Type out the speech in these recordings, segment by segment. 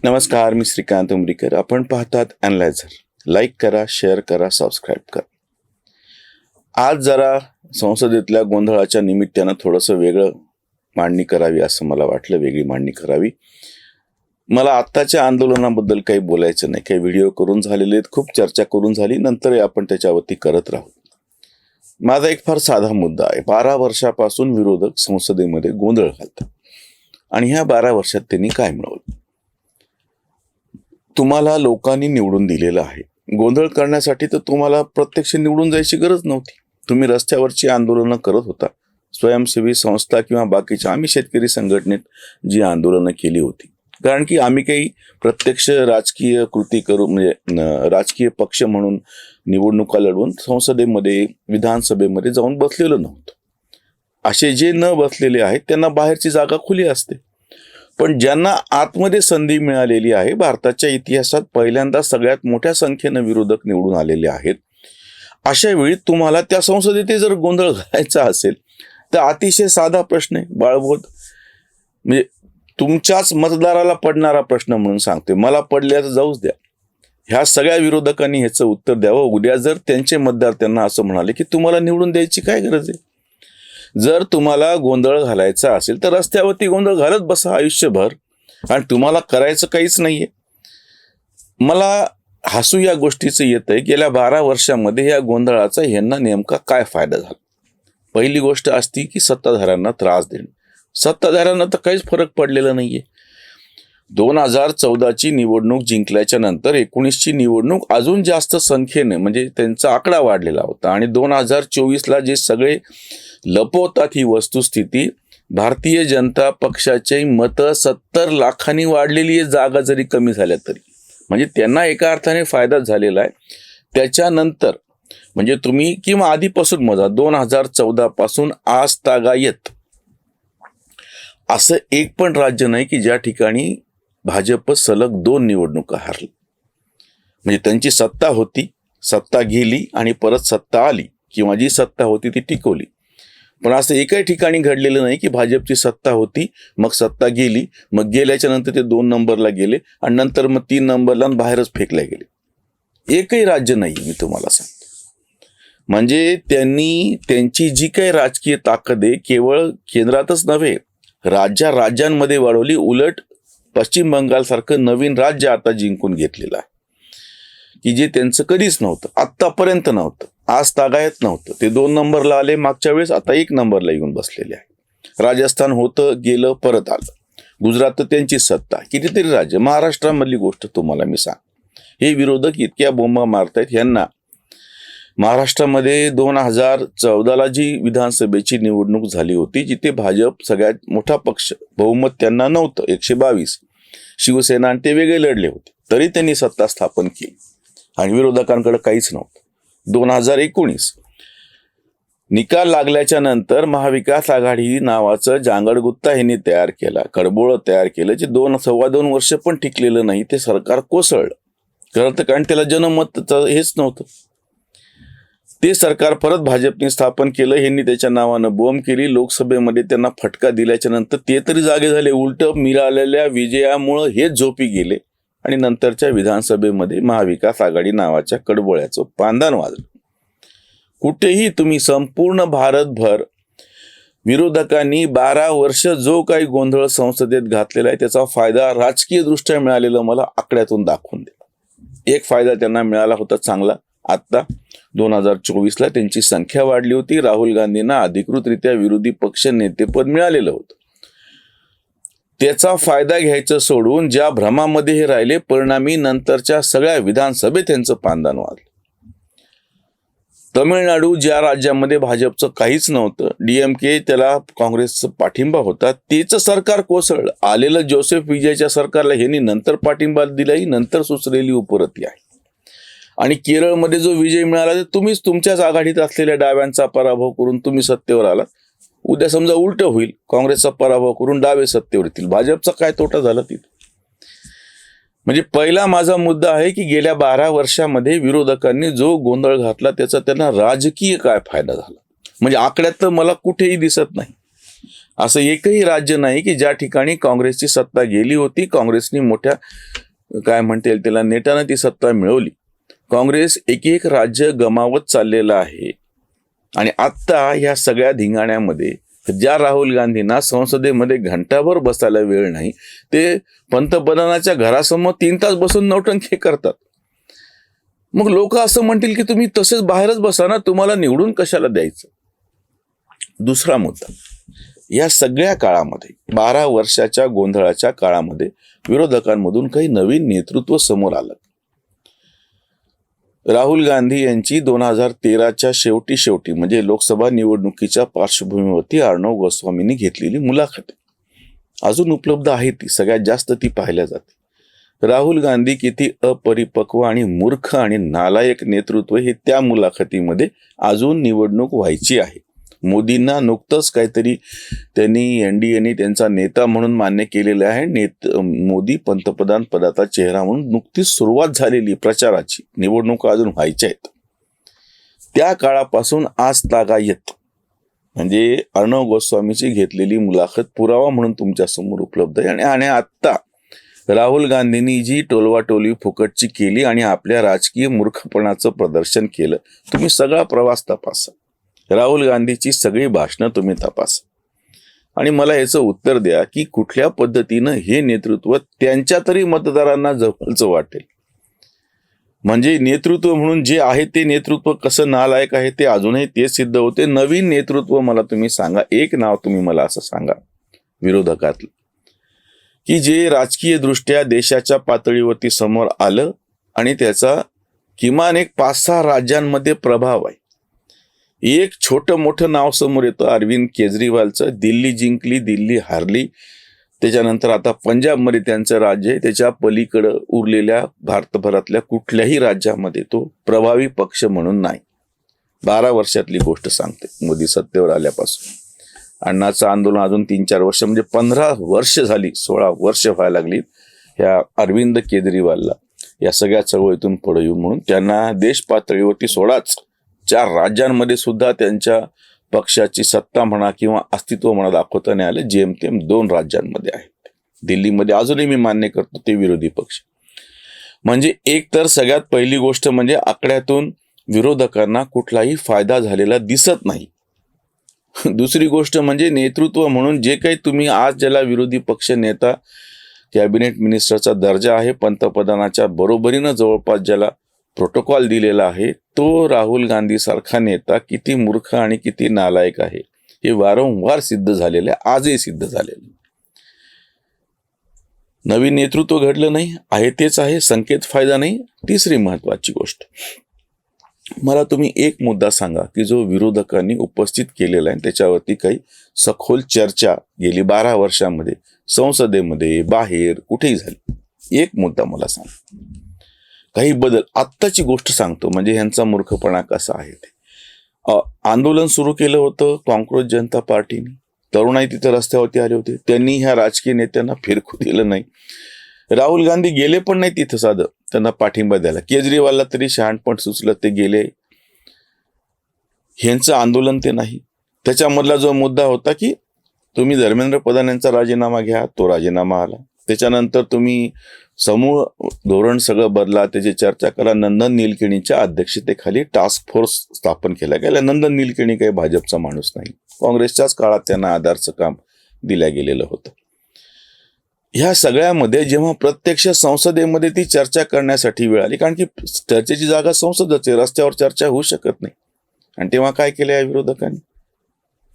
नमस्कार, मी श्रीकांत उमरीकर. आपण पाहतात ॲनालायझर. लाईक करा, शेअर करा, सबस्क्राईब करा. आज जरा संसदेतल्या गोंधळाच्या निमित्तानं थोडंसं वेगळं मांडणी करावी असं मला वाटलं, वेगळी मांडणी करावी. मला आत्ताच्या आंदोलनाबद्दल काही बोलायचं नाही. काही व्हिडिओ करून झालेले आहेत, खूप चर्चा करून झाली, नंतर आपण त्याच्यावरती करत राहू. माझा एक फार साधा मुद्दा आहे. 12 वर्षापासून विरोधक संसदेमध्ये गोंधळ घालतात आणि ह्या 12 वर्षात त्यांनी काय मिळवलं? तुम्हाला लोकांनी निवडून दिलेलं आहे. गोंधळ करण्यासाठी तर तुम्हाला प्रत्यक्ष निवडून जायची गरज नव्हती. तुम्ही रस्त्यावरची आंदोलनं करत होता. स्वयंसेवी संस्था किंवा बाकीच्या आम्ही शेतकरी संघटनेत जी आंदोलनं केली होती, कारण की आम्ही काही प्रत्यक्ष राजकीय कृती करू म्हणजे राजकीय पक्ष म्हणून निवडणुका लढवून संसदेमध्ये विधानसभेमध्ये जाऊन बसलेलो नव्हतो. असे जे न बसलेले आहेत त्यांना बाहेरची जागा खुली असते. पण ज्यांना आतमध्ये संधी मिळालेली आहे, भारताच्या इतिहासात पहिल्यांदा सगळ्यात मोठ्या संख्येनं विरोधक निवडून आलेले आहेत, अशा वेळी तुम्हाला त्या संसदेत जर गोंधळ घालायचा असेल तर अतिशय साधा प्रश्न आहे, बाळबोध. म्हणजे तुमच्याच मतदाराला पडणारा प्रश्न म्हणून सांगते, मला पडल्या तर जाऊच द्या. ह्या सगळ्या विरोधकांनी ह्याचं उत्तर द्यावं. उद्या जर त्यांचे मतदार त्यांना असं म्हणाले की तुम्हाला निवडून द्यायची काय गरज आहे? जर तुम्हाला गोंधळ घालायचा असेल तर रस्त्यावरती गोंधळ घालत बसा आयुष्यभर, आणि तुम्हाला करायचं काहीच नाहीये. मला हसू या गोष्टीचं येतंय, गेल्या 12 वर्षामध्ये या गोंधळाचा ह्यांना नेमका काय फायदा झाला? पहिली गोष्ट असती की सत्ताधाऱ्यांना त्रास देणे. सत्ताधाऱ्यांना तर काहीच फरक पडलेला नाहीये. 2014ची निवडणूक जिंकल्याच्या नंतर 19ची निवडणूक अजून जास्त संख्येने म्हणजे त्यांचा आकडा वाढलेला होता, आणि 2024ला जे सगळे लपवतात ही वस्तुस्थिती, भारतीय जनता पक्षाची मतं 70 लाखांनी वाढलेली आहे, जागा जरी कमी झाल्या तरी. म्हणजे त्यांना एका अर्थाने फायदा झालेला आहे. त्याच्यानंतर म्हणजे तुम्ही किंवा आधीपासून मोजा, 2014 पासून आज तागायत असं एक पण राज्य नाही की ज्या ठिकाणी भाजप सलग 2 निवडणुका हारली. म्हणजे त्यांची सत्ता होती, सत्ता गेली आणि परत सत्ता आली, किंवा जी सत्ता होती ती टिकवली. पण असं एकही ठिकाणी घडलेलं नाही की भाजपची सत्ता होती, मग सत्ता गेली, मग गेल्याच्या नंतर ते 2 नंबरला गेले आणि नंतर मग 3 नंबरला बाहेरच फेकले गेले. एकही राज्य नाही, मी तुम्हाला सांगतो. म्हणजे त्यांनी त्यांची जी काही राजकीय ताकद आहे केवळ केंद्रातच नव्हे, राज्यांमध्ये वाढवली. उलट पश्चिम बंगालसारखं नवीन राज्य आता जिंकून घेतलेलं आहे की जे त्यांचं कधीच नव्हतं, आत्तापर्यंत नव्हतं, आज तागायत नव्हतं. ते 2 नंबरला आले मागच्या वेळेस, आता 1 नंबरला येऊन बसलेले आहे. राजस्थान होतं, गेलं, परत आलं. गुजरात तर त्यांची सत्ता. कितीतरी राज्य. महाराष्ट्रामधली गोष्ट तुम्हाला मी सांग, हे विरोधक इतक्या बोंबा मारतायत. ह्यांना महाराष्ट्रामध्ये 2014ला जी विधानसभेची निवडणूक झाली होती, जिथे भाजप सगळ्यात मोठा पक्ष, बहुमत त्यांना नव्हतं, 122, शिवसेना आणि ते वेगळे लढले होते, तरी त्यांनी सत्ता स्थापन केली आणि विरोधकांकडे काहीच नव्हतं. 2019 निकाल लागल्याच्या नंतर महाविकास आघाडी नावाचं जांगडगुत्ता ह्यांनी तयार केला, कडबोळं तयार केलं, जे 2-2.25 वर्ष पण टिकलेलं नाही. ते सरकार कोसळलं. खरं तर कारण त्याला जनमत हेच नव्हतं. ते सरकार परत भाजपने स्थापन केलं. ह्यांनी त्याच्या नावानं बॉम्ब केली. लोकसभेमध्ये त्यांना फटका दिल्याच्या नंतर ते तरी जागे झाले. उलट मिळालेल्या विजयामुळं हेच झोपी गेले आणि नंतरच्या विधानसभेमध्ये महाविकास आघाडी नावाच्या कडबोळ्याचं पांदान वाजलं. कुठेही तुम्ही संपूर्ण भारतभर विरोधकांनी 12 वर्ष जो काही गोंधळ संसदेत घातलेला आहे त्याचा फायदा राजकीय दृष्ट्या मिळालेला मला आकड्यातून दाखवून द्या. एक फायदा त्यांना मिळाला होता चांगला. आत्ता 2024ला त्यांची संख्या वाढली होती. राहुल गांधींना अधिकृतरित्या विरोधी पक्ष नेतेपद मिळालेलं होतं. त्याचा फायदा घ्यायचं सोडून ज्या भ्रमामध्ये हे राहिले, परिणामी नंतरच्या सगळ्या विधानसभेत त्यांचं पांदान वाजलं. तमिळनाडू ज्या राज्यामध्ये भाजपचं काहीच नव्हतं, DMK त्याला काँग्रेसचा पाठिंबा होता, तेचं सरकार कोसळलं. आलेलं जोसेफ विजयच्या सरकारला ह्यांनी नंतर पाठिंबा दिलाही, नंतर सुचलेली उपरती आहे. आणि केरळमध्ये जो विजय मिळाला तर तुम्हीच तुमच्याच आघाडीत असलेल्या डाव्यांचा पराभव करून तुम्ही सत्तेवर आलात. उद्या समजा उलट होईल, काँग्रेसचा पराभव करून डावे सत्तेवर येतील. भाजपचा काय तोटा झाला तिथे? म्हणजे पहिला माझा मुद्दा आहे की गेल्या 12 वर्षामध्ये विरोधकांनी जो गोंधळ घातला त्याचा त्यांना राजकीय काय फायदा झाला, म्हणजे आकड्यात तर मला कुठेही दिसत नाही. असं एकही राज्य नाही की ज्या ठिकाणी काँग्रेसची सत्ता गेली होती, काँग्रेसनी मोठ्या काय म्हणता येईल त्याला नेटानं ती सत्ता मिळवली. काँग्रेस एक एक राज्य गमावत चाललेलं आहे. आणि आत्ता ह्या सगळ्या धिंगाण्यामध्ये ज्या राहुल गांधींना संसदेमध्ये घंटाभर बसायला वेळ नाही, ते पंतप्रधानाच्या घरासमोर 3 तास बसून नौटंकी करतात. मग लोक असं म्हणतील की तुम्ही तसेच बाहेरच बसा ना, तुम्हाला निवडून कशाला द्यायचं. दुसरा मुद्दा, या सगळ्या काळामध्ये 12 वर्षाच्या गोंधळाच्या काळामध्ये विरोधकांमधून काही नवीन नेतृत्व समोर आलं. राहुल गांधी यांची 2013च्या शेवटी म्हणजे लोकसभा निवडणुकीच्या पार्श्वभूमीवरती अर्णव गोस्वामींनी घेतलेली मुलाखत अजून उपलब्ध आहे. ती सगळ्यात जास्त ती पाहिल्या जाते. राहुल गांधी किती अपरिपक्व आणि मूर्ख आणि नालायक नेतृत्व हे त्या मुलाखतीमध्ये अजून निवडणूक व्हायची आहे. मोदींना नुकतंच काहीतरी त्यांनी एनडीएने त्यांचा नेता म्हणून मान्य केलेलं आहे. मोदी पंतप्रधान पदाचा चेहरा म्हणून नुकतीच सुरुवात झालेली प्रचाराची, निवडणुका अजून व्हायच्या आहेत. त्या काळापासून आज तागायत म्हणजे अर्णव गोस्वामीची घेतलेली मुलाखत पुरावा म्हणून तुमच्या समोर उपलब्ध आहे. आणि आत्ता राहुल गांधींनी जी टोलवाटोली फुकटची केली आणि आपल्या राजकीय मूर्खपणाचं प्रदर्शन केलं, तुम्ही सगळा प्रवास तपासा. राहुल गांधीची सगळी भाषणं तुम्ही तपासा आणि मला याचं उत्तर द्या की कुठल्या पद्धतीनं हे नेतृत्व त्यांच्या तरी मतदारांना जवळचं वाटेल. म्हणजे नेतृत्व म्हणून जे आहे ते नेतृत्व कसं नालायक आहे ते अजूनही ते सिद्ध होते. नवीन नेतृत्व मला तुम्ही सांगा, एक नाव तुम्ही मला असं सांगा विरोधकातलं की जे राजकीय दृष्ट्या देशाच्या पातळीवरती समोर आलं आणि त्याचा किमान एक 5-6 राज्यांमध्ये प्रभाव आहे. एक छोटं मोठं नाव समोर येतं अरविंद केजरीवालचं. दिल्ली जिंकली, दिल्ली हारली, त्याच्यानंतर आता पंजाबमध्ये त्यांचं राज्य आहे. त्याच्या पलीकडं उरलेल्या भारतभरातल्या कुठल्याही राज्यामध्ये तो प्रभावी पक्ष म्हणून नाही. 12 वर्षातली गोष्ट सांगते. मोदी सत्तेवर आल्यापासून अण्णाचं आंदोलन अजून 3-4 वर्ष म्हणजे 15 वर्ष झाली, 16 वर्ष व्हायला लागली ह्या अरविंद केजरीवालला या सगळ्या चळवळीतून पुढे येऊन. म्हणून त्यांना देश पातळीवरती सोडाच 4 राज्यांमध्ये सुद्धा त्यांच्या पक्षाची सत्ता म्हणा किंवा अस्तित्व म्हणा दाखवता नाही आलं. जेमतेम 2 राज्यांमध्ये आहेत. दिल्लीमध्ये अजूनही मी मान्य करतो ते विरोधी पक्ष. म्हणजे एक तर सगळ्यात पहिली गोष्ट म्हणजे आकड्यातून विरोधकांना कुठलाही फायदा झालेला दिसत नाही. दुसरी गोष्ट म्हणजे नेतृत्व म्हणून जे काही तुम्ही आज ज्याला विरोधी पक्ष नेता, कॅबिनेट मिनिस्टरचा दर्जा आहे, पंतप्रधानाच्या बरोबरीनं जवळपास ज्याला प्रोटोकॉल दिलेला आहे, तो राहुल गांधी सारखा नेता किती मूर्ख आणि किती नालायक आहे हे वारंवार सिद्ध झालेलं आहे. आजही सिद्ध झालेलं. नवीन नेतृत्व घडलं नाही, आहे तेच आहे, संकेत फायदा नाही. तिसरी महत्वाची गोष्ट, मला तुम्ही एक मुद्दा सांगा की जो विरोधकांनी उपस्थित केलेला आहे त्याच्यावरती काही सखोल चर्चा गेली 12 वर्षांमध्ये संसदेमध्ये बाहेर कुठेही झाली. एक मुद्दा मला सांगा, काही बदल. आत्ताची गोष्ट सांगतो म्हणजे ह्यांचा मूर्खपणा कसा आहे ते. आंदोलन सुरू केलं होतं काँग्रेस जनता पार्टीने, तरुणाई तिथे रस्त्यावरती आले होते. त्यांनी ह्या राजकीय नेत्यांना फिरकू दिलं नाही. राहुल गांधी गेले पण नाही तिथं साधं त्यांना पाठिंबा द्यायला. केजरीवालला तरी शहाणपण सुचलं, ते गेले. ह्यांचं आंदोलन ते नाही. त्याच्यामधला जो मुद्दा होता की तुम्ही धर्मेंद्र प्रधान यांचा राजीनामा घ्या, तो राजीनामा आला. त्याच्यानंतर तुम्ही समूह धोरण सगळं बदला, त्याची चर्चा करा. नंदन निलकेणीच्या अध्यक्षतेखाली टास्क फोर्स स्थापन केला गेला. नंदन निलकेणी काही भाजपचा माणूस नाही, काँग्रेसच्याच काळात त्यांना आधारचं काम दिलं गेलेलं होतं. ह्या सगळ्यामध्ये जेव्हा प्रत्यक्ष संसदेमध्ये ती चर्चा करण्यासाठी वेळ आली, कारण की चर्चेची जागा संसदच आहे, रस्त्यावर चर्चा होऊ शकत नाही. आणि तेव्हा काय केलं या विरोधकांनी?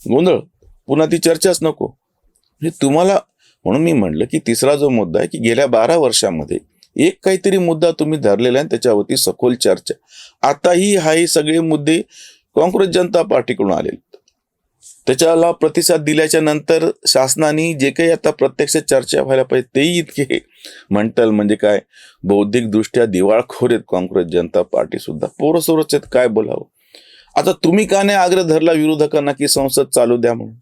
गोंधळ, पुन्हा ती चर्चाच नको. म्हणजे तुम्हाला, म्हणून मी म्हणलं की तिसरा जो मुद्दा आहे की गेल्या 12 वर्षामध्ये एक काहीतरी मुद्दा तुम्ही धरलेला आहे त्याच्यावरती सखोल चर्चा. आताही हे सगळे मुद्दे काँग्रेस जनता पार्टीकडून आलेले, त्याच्याला प्रतिसाद दिल्याच्या नंतर शासनाने जे काही आता प्रत्यक्ष चर्चा व्हायला पाहिजे तेही इतके म्हणताल म्हणजे काय बौद्धिक दृष्ट्या दिवाळखोर आहेत काँग्रेस जनता पार्टी सुद्धा. पोरसोरच आहेत, काय बोलावं. आता तुम्ही का नाही आग्रह धरला विरोधकांना की संसद चालू द्या म्हणून?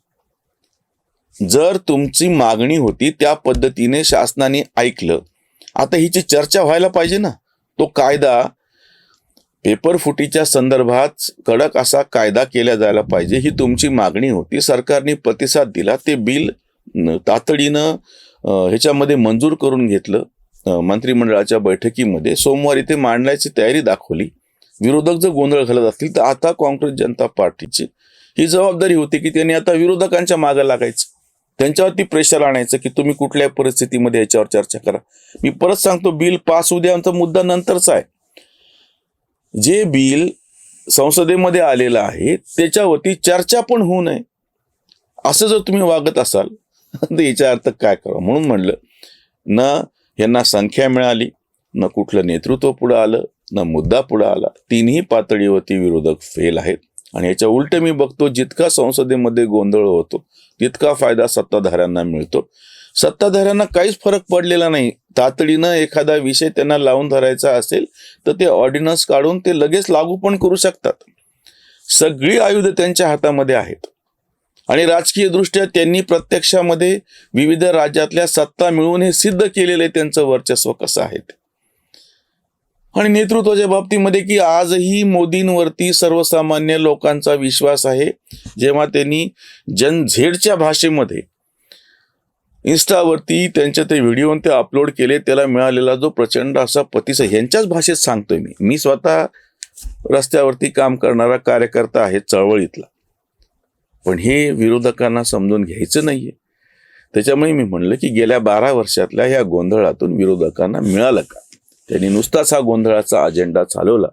जर तुमची मागणी होती त्या पद्धतीने शासनाने ऐकलं, आता हिची चर्चा व्हायला पाहिजे ना. तो कायदा पेपर फुटीच्या संदर्भात कडक असा कायदा केला जायला पाहिजे ही तुमची मागणी होती. सरकारने प्रतिसाद दिला. ते बिल तातडीनं ह्याच्यामध्ये मंजूर करून घेतलं. मंत्रिमंडळाच्या बैठकीमध्ये सोमवारी ते मांडण्याची तयारी दाखवली. विरोधक जर गोंधळ घालत असतील तर आता काँग्रेस जनता पार्टीची ही जबाबदारी होती की त्यांनी आता विरोधकांच्या मागे लागायचं, त्यांच्यावरती प्रेशर आणायचं की तुम्ही कुठल्या परिस्थितीमध्ये याच्यावर चर्चा करा. मी परत सांगतो, बिल पास होऊ द्या मुद्दा नंतरचा आहे. जे बिल संसदेमध्ये आलेलं आहे त्याच्यावरती चर्चा पण होऊ नये असं जर तुम्ही वागत असाल तर याचा अर्थ काय करा. म्हणून म्हणलं, न यांना संख्या मिळाली, न कुठलं नेतृत्व पुढं आलं, न मुद्दा पुढं आला. तिन्ही पातळीवरती विरोधक फेल आहेत. आणि याच्या उलट मी बघतो, जितका संसदेमध्ये गोंधळ होतो तितका फायदा सत्ताधाऱ्यांना मिळतो. सत्ताधाऱ्यांना काहीच फरक पडलेला नाही. तातडीनं एखादा विषय त्यांना लावून धरायचा असेल तर ते ऑर्डिनन्स काढून ते लगेच लागू पण करू शकतात. सगळी आयुध त्यांच्या हातामध्ये आहेत. आणि राजकीय दृष्ट्या त्यांनी प्रत्यक्षामध्ये विविध राज्यातल्या सत्ता मिळवून हे सिद्ध केलेले त्यांचं वर्चस्व कसं आहे. आणि नेतृत्वाच्या बाबतीमध्ये की आजही मोदींवरती सर्वसामान्य लोकांचा विश्वास आहे. जेव्हा त्यांनी जनझेडच्या भाषेमध्ये इन्स्टावरती त्यांचे ते व्हिडिओ ते अपलोड केले, त्याला मिळालेला जो प्रचंड असा प्रतिसाद, ह्यांच्याच भाषेत सांगतोय मी स्वतः रस्त्यावरती काम करणारा कार्यकर्ता आहे चळवळीतला. पण हे विरोधकांना समजून घ्यायचं नाहीये. त्याच्यामुळे मी म्हणलं की गेल्या 12 वर्षातल्या ह्या गोंधळातून विरोधकांना मिळालं का? त्यांनी नुसताच हा गोंधळाचा अजेंडा चालवला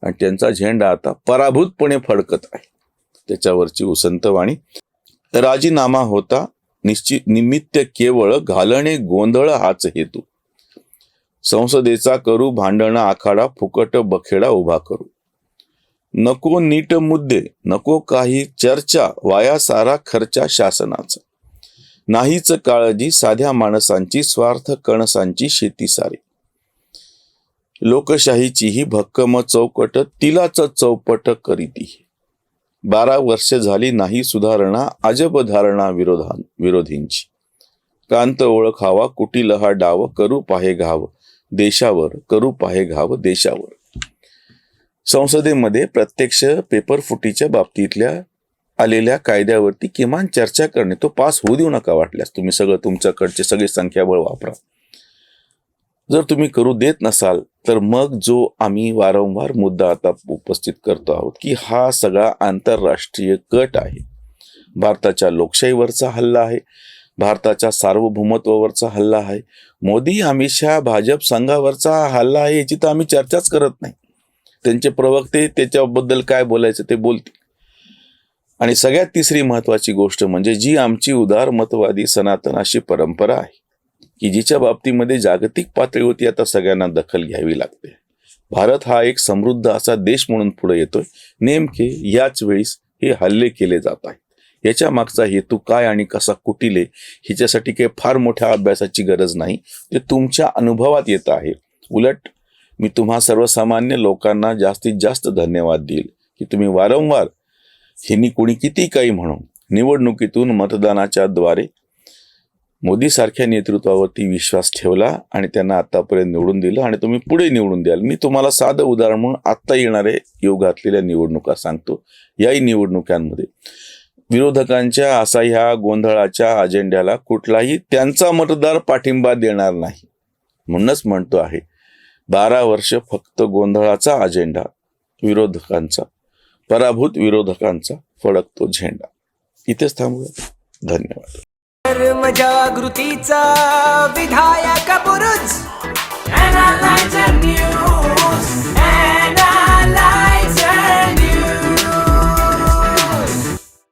आणि त्यांचा झेंडा आता पराभूतपणे फडकत आहे. त्याच्यावरची उसंतवाणी. राजीनामा होता निमित्त केवळ घालणे गोंधळ हाच हेतू. संसदेचा करू भांडणा आखाडा, फुकट बखेडा उभा करू. नको नीट मुद्दे, नको काही चर्चा, वाया सारा खर्चा शासनाचा. नाहीच काळजी साध्या माणसांची, स्वार्थ कणसांची शेती सारी. लोकशाहीची ही भक्कम चौकट, तिलाच चौपट करीती. 12 वर्ष झाली नाही सुधारणा, अजब धारणा विरोधींची. कांत ओळखावा कुटील हा डाव, करू पाहे घाव देशावर, करू पाहे घाव देशावर. संसदेमध्ये प्रत्यक्ष पेपर फुटीच्या बाबतीतल्या आलेल्या कायद्यावरती किमान चर्चा करणे. तो पास होऊ देऊ नका. वाटल्यास तुम्ही सगळं तुमच्याकडचे सगळे संख्याबळ वापरा. जर तुम्ही करू देत नसाल तर मग जो आम्ही वारंवार मुद्दा आता उपस्थित करतो आहोत की हा सगळा आंतरराष्ट्रीय कट आहे. भारताच्या लोकशाहीवरचा हल्ला आहे, भारताच्या सार्वभौमत्वावरचा हल्ला आहे, मोदी अमित शहा भाजप संघावरचा हल्ला आहे. याची तर आम्ही चर्चाच करत नाही. त्यांचे प्रवक्ते त्याच्याबद्दल काय बोलायचं ते बोलतील. आणि सगळ्यात तिसरी महत्वाची गोष्ट म्हणजे जी आमची उदारमतवादी सनातन अशी परंपरा आहे की जिच्या बाबतीमध्ये जागतिक पातळीवरती आता सगळ्यांना दखल घ्यावी लागते. भारत हा एक समृद्ध असा देश म्हणून पुढे येतोय. नेमके याच वेळेस हे हल्ले केले जात आहेत. याच्या मागचा हेतू काय आणि कसा कुटिले ह्याच्यासाठी काही फार मोठ्या अभ्यासाची गरज नाही. ते तुमच्या अनुभवात येत आहे. उलट मी तुम्हा सर्वसामान्य लोकांना जास्तीत जास्त धन्यवाद देईल की तुम्ही वारंवार ह्यांनी कोणी किती काही म्हणून निवडणुकीतून मतदानाच्या द्वारे मोदी सारख्या नेतृत्वावरती विश्वास ठेवला आणि त्यांना आतापर्यंत निवडून दिलं आणि तुम्ही पुढे निवडून द्याल. मी तुम्हाला साधं उदाहरण म्हणून आत्ता येणारे योग घातलेल्या निवडणुका सांगतो. याही निवडणुकांमध्ये विरोधकांच्या असा ह्या गोंधळाच्या अजेंड्याला कुठलाही त्यांचा मतदार पाठिंबा देणार नाही. म्हणूनच म्हणतो आहे 12 वर्ष फक्त गोंधळाचा अजेंडा, विरोधकांचा, पराभूत विरोधकांचा फडकतो झेंडा. इथेच थांबूया. धन्यवाद. धर्म जागृतीचा विधायक बुरुज